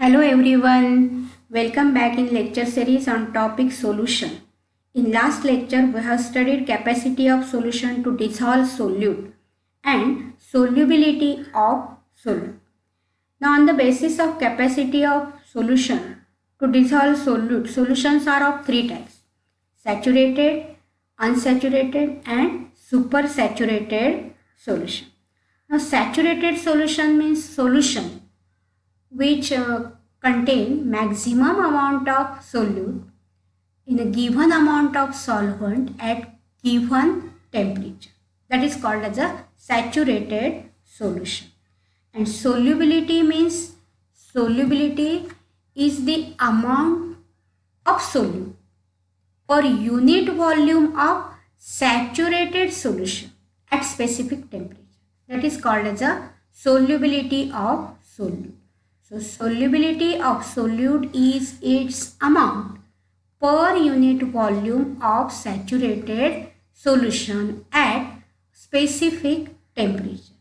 Hello everyone, welcome back in lecture series on topic solution. In last lecture we have studied capacity of solution to dissolve solute and solubility of solute. Now on the basis of capacity of solution to dissolve solute, solutions are of three types: saturated, unsaturated and supersaturated solution. Now saturated solution means solution which contain maximum amount of solute in a given amount of solvent at given temperature. That is called as a saturated solution. And solubility means solubility is the amount of solute per unit volume of saturated solution at specific temperature. That is called as a solubility of solute. So solubility of solute is its amount per unit volume of saturated solution at specific temperature.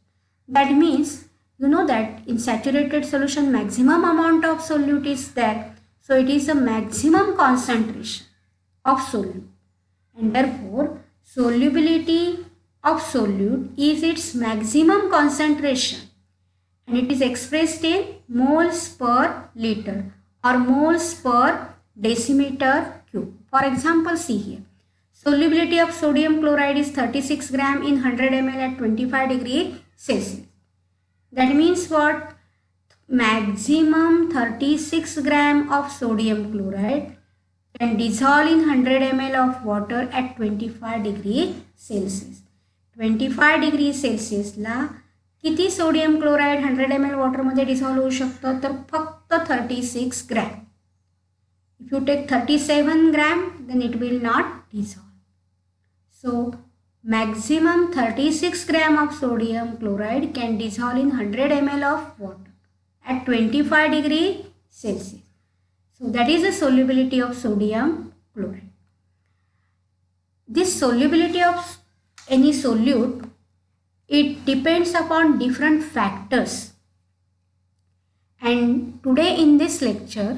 That means you know that in saturated solution maximum amount of solute is there. So it is a maximum concentration of solute, and therefore solubility of solute is its maximum concentration, and it is expressed in moles per liter or moles per decimeter cube. For example, see here, solubility of sodium chloride is 36 gram in 100 ml at 25 degree Celsius. That means what? Maximum 36 gram of sodium chloride can dissolve in 100 ml of water at 25 degree Celsius. 25 degree Celsius ला किती sodium chloride 100 ml वॉटरमध्ये dissolve होऊ शकतं तर फक्त 36 gram. If you take 37 gram then it will not dissolve. So maximum 36 gram of sodium chloride can dissolve in 100 ml of water at 25 degree Celsius. So that is the solubility of sodium chloride. This solubility of any solute, it depends upon different factors, and today in this lecture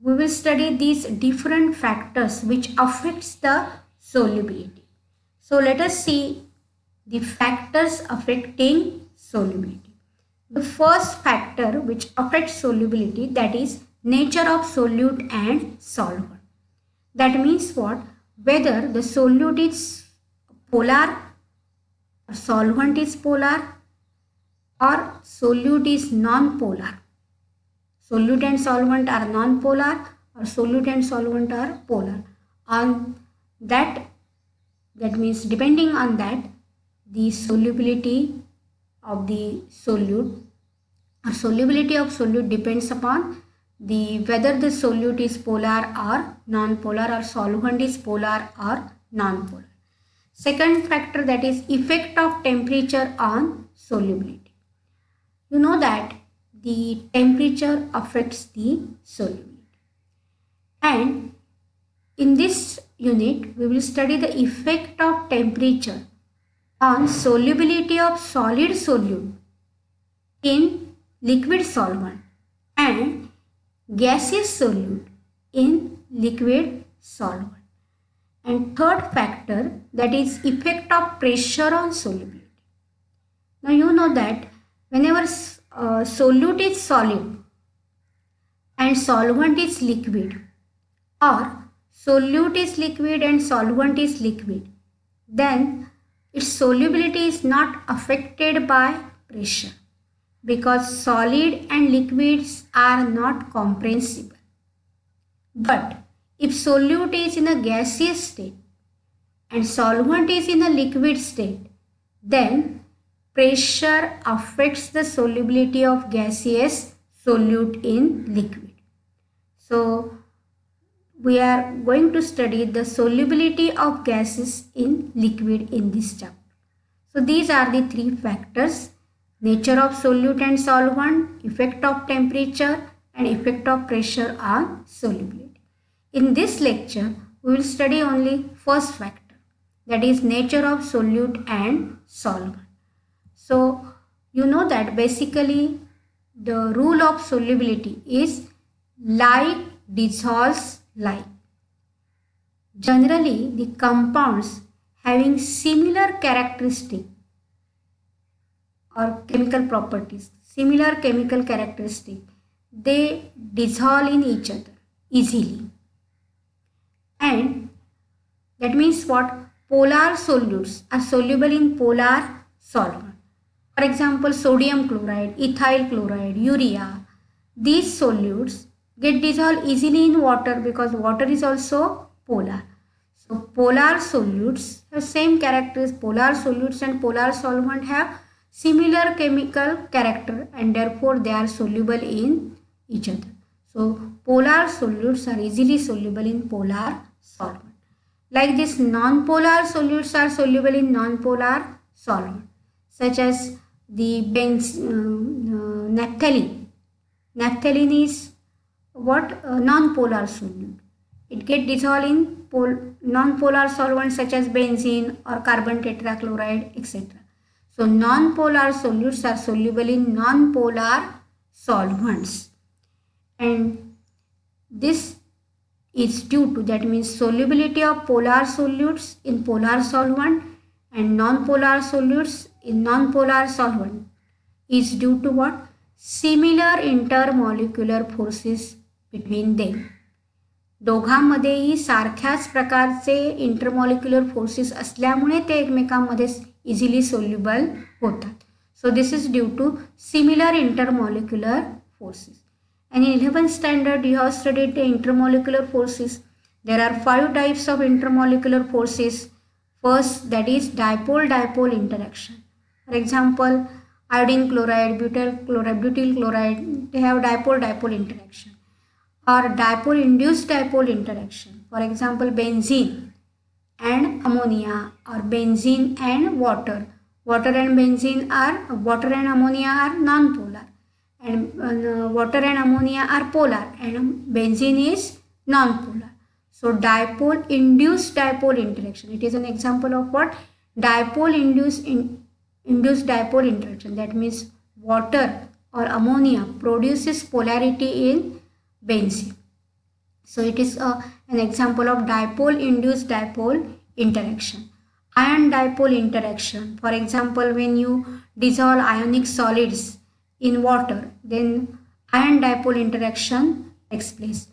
we will study these different factors which affects the solubility. So let us see the factors affecting solubility. The first factor which affects solubility, that is nature of solute and solvent. That means what? Whether the solute is polar, solvent is polar, or solute is non-polar. Solute and solvent are non-polar, or solute and solvent are polar. On that means depending on that, the solubility of the solute or solubility of solute depends upon the whether the solute is polar or non-polar, or solvent is polar or non-polar. Second factor, that is effect of temperature on solubility. You know that the temperature affects the solubility, and in this unit we will study the effect of temperature on solubility of solid solute in liquid solvent and gaseous solute in liquid solvent. And third factor, that is effect of pressure on solubility. Now you know that whenever solute is solid and solvent is liquid, or solute is liquid and solvent is liquid, then its solubility is not affected by pressure, because solid and liquids are not compressible. But if solute is in a gaseous state and solvent is in a liquid state, then pressure affects the solubility of gaseous solute in liquid. So we are going to study the solubility of gases in liquid in this chapter. So these are the three factors: nature of solute and solvent, effect of temperature, and effect of pressure on solubility. In this lecture, we will study only first factor, that is nature of solute and solvent. So you know that basically the rule of solubility is like dissolves like. Generally, the compounds having similar characteristic or chemical properties, similar chemical characteristic, they dissolve in each other easily. And that means what? Polar solutes are soluble in polar solvent. For example, sodium chloride, ethyl chloride, urea. These solutes get dissolved easily in water because water is also polar. So polar solutes have same characters. Polar solutes and polar solvent have similar chemical character and therefore they are soluble in each other. So polar solutes are easily soluble in polar solvent. Like this, non-polar solutes are soluble in non-polar solvent, such as the naphthalene. Naphthalene is what? Non-polar solute. It gets dissolved in non-polar solvents such as benzene or carbon tetrachloride, etc. So non-polar solutes are soluble in non-polar solvents, and this is due to, that means solubility of polar solutes in polar solvent and non-polar solutes in non-polar solvent is due to what? Similar intermolecular forces between them. दोघांमध्येही सारख्याच प्रकारचे intermolecular forces असल्यामुळे ते एकमेकांमध्ये easily soluble होतात. So this is due to similar intermolecular forces. And in 11th standard, you have studied the intermolecular forces. There are 5 types of intermolecular forces. First, that is dipole-dipole interaction. For example, iodine chloride, butyl chloride, they have dipole-dipole interaction. Or dipole-induced dipole interaction. For example, benzene and ammonia, or benzene and water. Water and ammonia are non-polar. And water and ammonia are polar and benzene is non-polar. So dipole induced dipole interaction, it is an example of what? Dipole induced dipole interaction. That means water or ammonia produces polarity in benzene. So it is an example of dipole induced dipole interaction. Ion dipole interaction, for example, when you dissolve ionic solids in water, then ion dipole interaction takes place.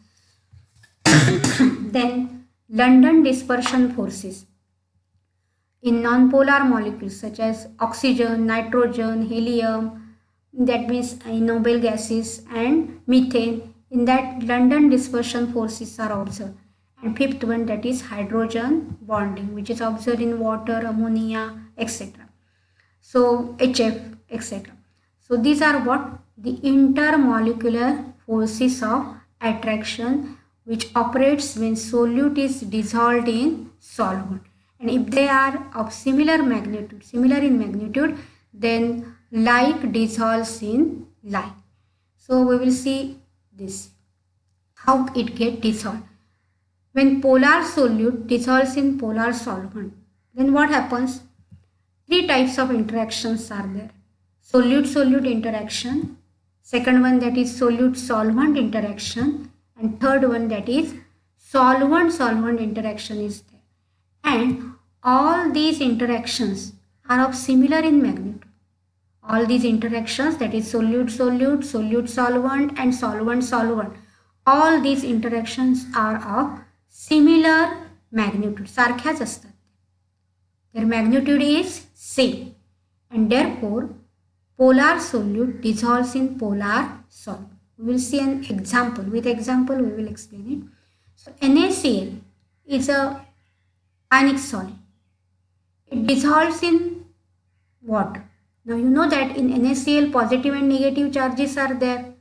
Then London dispersion forces in nonpolar molecules such as oxygen, nitrogen, helium, that means noble gases, and methane. In that, London dispersion forces are observed. And fifth one, that is hydrogen bonding, which is observed in water, ammonia, etc. So HF, etc. So these are what? The intermolecular forces of attraction which operates when solute is dissolved in solvent. And if they are of similar in magnitude, then like dissolves in like. So we will see this, how it gets dissolved. When polar solute dissolves in polar solvent, then what happens? 3 types of interactions are there. Solute-solute interaction, second one that is solute-solvent interaction, and third one that is solvent-solvent interaction is there. And all these interactions are of similar in magnitude. All these interactions, that is solute-solute, solute-solvent and solvent-solvent, all these interactions are of similar magnitude. सारख्याच असतात. Their magnitude is same, and therefore polar solute dissolves in polar solvent. We will see an example. With example, we will explain it. So NaCl is a ionic solid. It dissolves in water. Now you know that in NaCl positive and negative charges are there.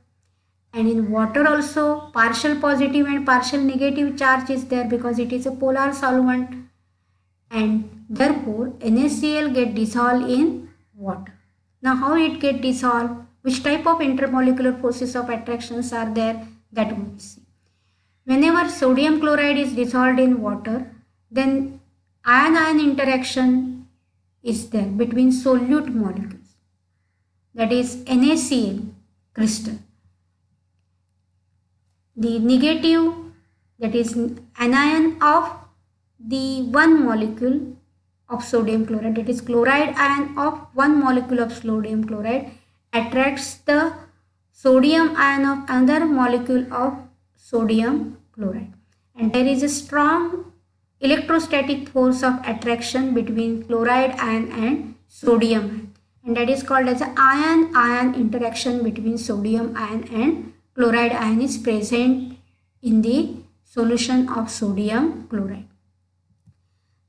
And in water also partial positive and partial negative charge is there because it is a polar solvent. And therefore NaCl get dissolved in water. Now how it get dissolved? Which type of intermolecular forces of attractions are there? That we will see. Whenever sodium chloride is dissolved in water, then ion-ion interaction is there between solute molecules. That is NaCl crystal. the negative, that is anion of the one molecule of sodium chloride, that is chloride ion of one molecule of sodium chloride attracts the sodium ion of another molecule of sodium chloride, and there is a strong electrostatic force of attraction between chloride ion and sodium ion, and that is called as an ion-ion interaction between sodium ion and chloride ion is present in the solution of sodium chloride.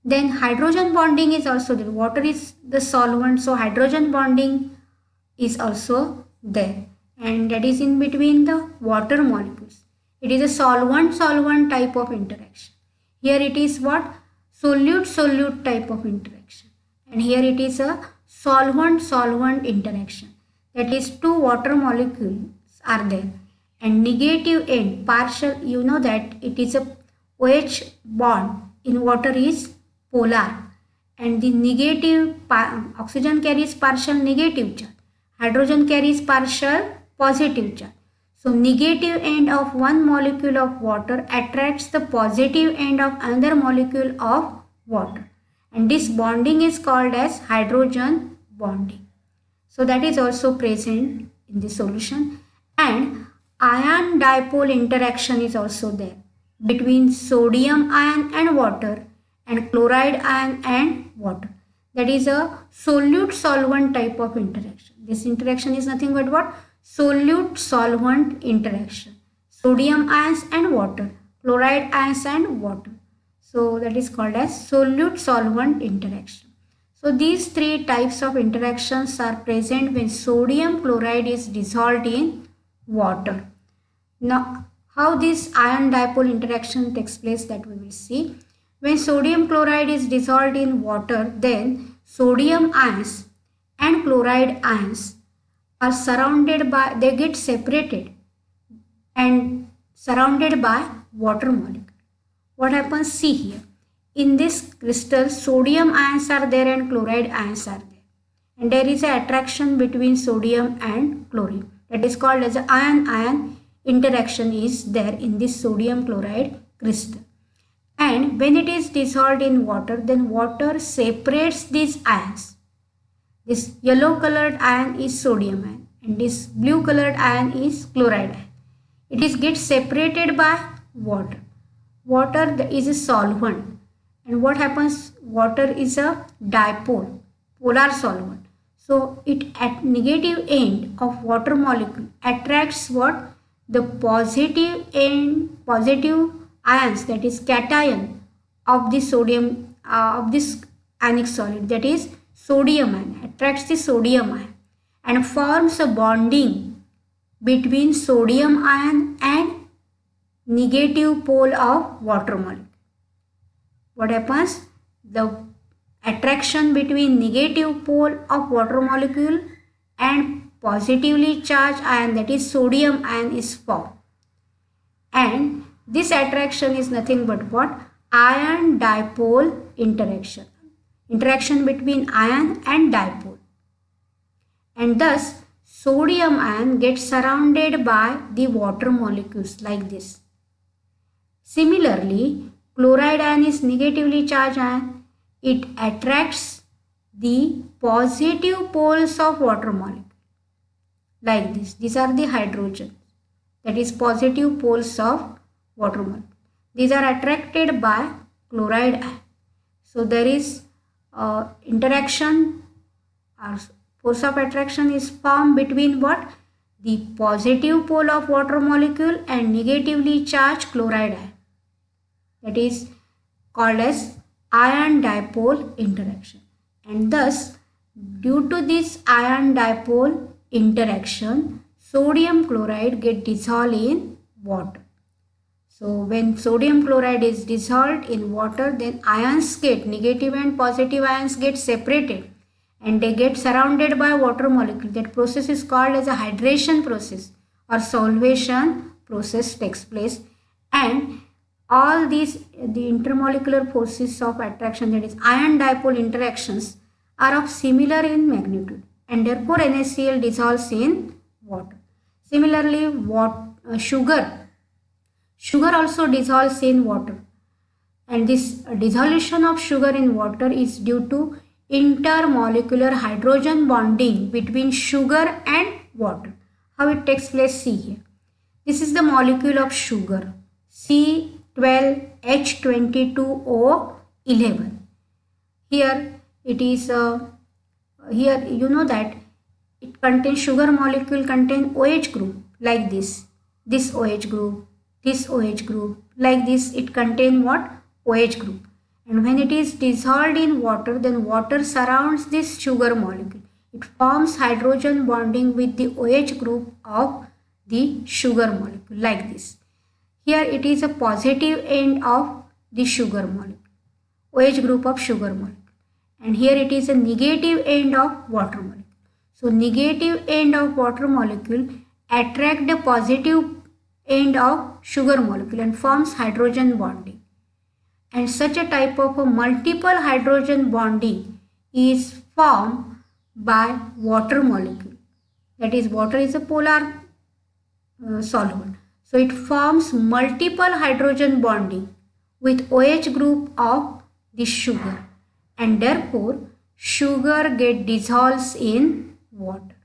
Then hydrogen bonding is also there. Water is the solvent, so hydrogen bonding is also there, and that is in between the water molecules. It is a solvent-solvent type of interaction. Here it is what? Solute-solute type of interaction, and here it is a solvent-solvent interaction. That is, two water molecules are there, and negative end, partial, you know that it is a OH bond in water is polar, and the negative oxygen carries partial negative charge, hydrogen carries partial positive charge. So negative end of one molecule of water attracts the positive end of another molecule of water, and this bonding is called as hydrogen bonding. So that is also present in the solution, and ion dipole interaction is also there between sodium ion and water and chloride ion and water. That is a solute solvent type of interaction. This interaction is nothing but what? Solute solvent interaction. Sodium ions and water, chloride ions and water. So that is called as solute solvent interaction. So these three types of interactions are present when sodium chloride is dissolved in water. Now, how this ion dipole interaction takes place, that we will see. When sodium chloride is dissolved in water, then sodium ions and chloride ions are surrounded by, they get separated and surrounded by water molecule. What happens? See here. In this crystal, sodium ions are there and chloride ions are there. And there is an attraction between sodium and chlorine. That is called as ion-ion interaction is there in this sodium chloride crystal. And when it is dissolved in water, then water separates these ions. This yellow colored ion is sodium ion and this blue colored ion is chloride ion. It is gets separated by water. Water is a solvent, and what happens? Water is a dipole, polar solvent. So it at negative end of water molecule attracts what? The positive end, positive ions, that is cation of the sodium of this ionic solid, that is sodium ion, attracts the sodium ion and forms a bonding between sodium ion and negative pole of water molecule. What happens? The attraction between negative pole of water molecule and positively charged ion, that is sodium ion, is formed, and this attraction is nothing but what? Ion dipole interaction. Interaction between ion and dipole. And thus sodium ion gets surrounded by the water molecules like this. Similarly, chloride ion is negatively charged ion. It attracts the positive poles of water molecule like this. These are the hydrogen, that is positive poles of water molecule. These are attracted by chloride ion. So there is interaction or force of attraction is formed between what? The positive pole of water molecule and negatively charged chloride ion. That is called as ion dipole interaction. And thus, due to this ion dipole interaction, sodium chloride get dissolved in water. So when sodium chloride is dissolved in water, then ions get, negative and positive ions get separated and they get surrounded by water molecule. That process is called as a hydration process or solvation process takes place, and all these the intermolecular forces of attraction, that is ion dipole interactions, are of similar in magnitude and therefore NaCl dissolves in water. Similarly, sugar Sugar also dissolves in water, and this dissolution of sugar in water is due to intermolecular hydrogen bonding between sugar and water. How it takes place, see here. This is the molecule of sugar, C12H22O11. Here it is, here you know that it contains, sugar molecule contain OH group like this OH group, this OH group, like this it contain what? OH group. And when it is dissolved in water, then water surrounds this sugar molecule. It forms hydrogen bonding with the OH group of the sugar molecule like this. Here it is a positive end of the sugar molecule, OH group of sugar molecule. And here it is a negative end of water molecule. So negative end of water molecule attract the positive end of sugar molecule and forms hydrogen bonding. And such a type of a multiple hydrogen bonding is formed by water molecule. That is, water is a polar solvent. So it forms multiple hydrogen bonding with OH group of the sugar, and therefore sugar get dissolves in water.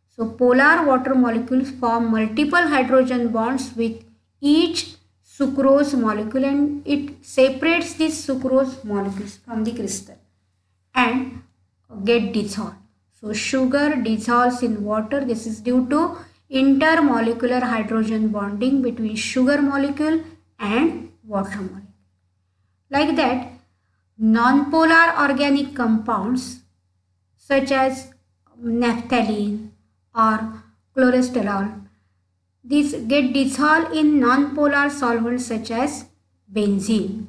So polar water molecules form multiple hydrogen bonds with each sucrose molecule, and it separates these sucrose molecules from the crystal and get dissolved. So sugar dissolves in water. This is due to intermolecular hydrogen bonding between sugar molecule and water molecule. Like that, non-polar organic compounds such as naphthalene or cholesterol, these get dissolved in non-polar solvents such as benzene.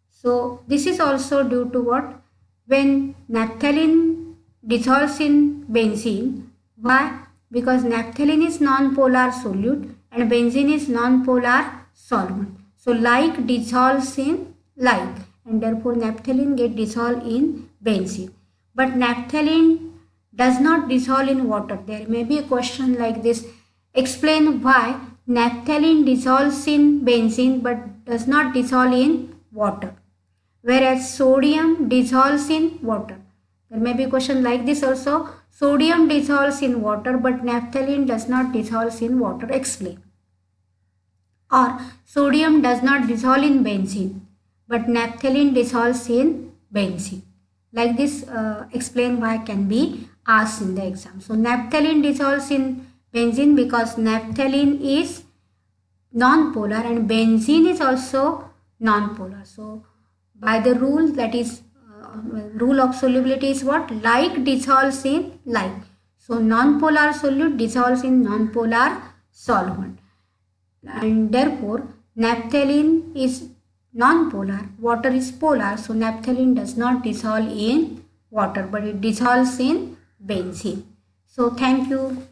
So this is also due to what? When naphthalene dissolves in benzene, why? Because naphthalene is non-polar solute and benzene is non-polar solvent. So like dissolves in like, and therefore naphthalene get dissolved in benzene. But naphthalene does not dissolve in water. There may be a question like this. Explain why naphthalene dissolves in benzene but does not dissolve in water, whereas sodium dissolves in water. There may be a question like this also. Sodium dissolves in water but naphthalene does not dissolve in water. Explain. Or sodium does not dissolve in benzene but naphthalene dissolves in benzene. Like this, explain why can be asked in the exam. So naphthalene dissolves in benzene because naphthalene is non-polar and benzene is also non-polar. So by the rule, that is rule of solubility is what? Like dissolves in like. So non-polar solute dissolves in non-polar solvent, and therefore naphthalene is non-polar, water is polar, so naphthalene does not dissolve in water but it dissolves in benzene. So thank you.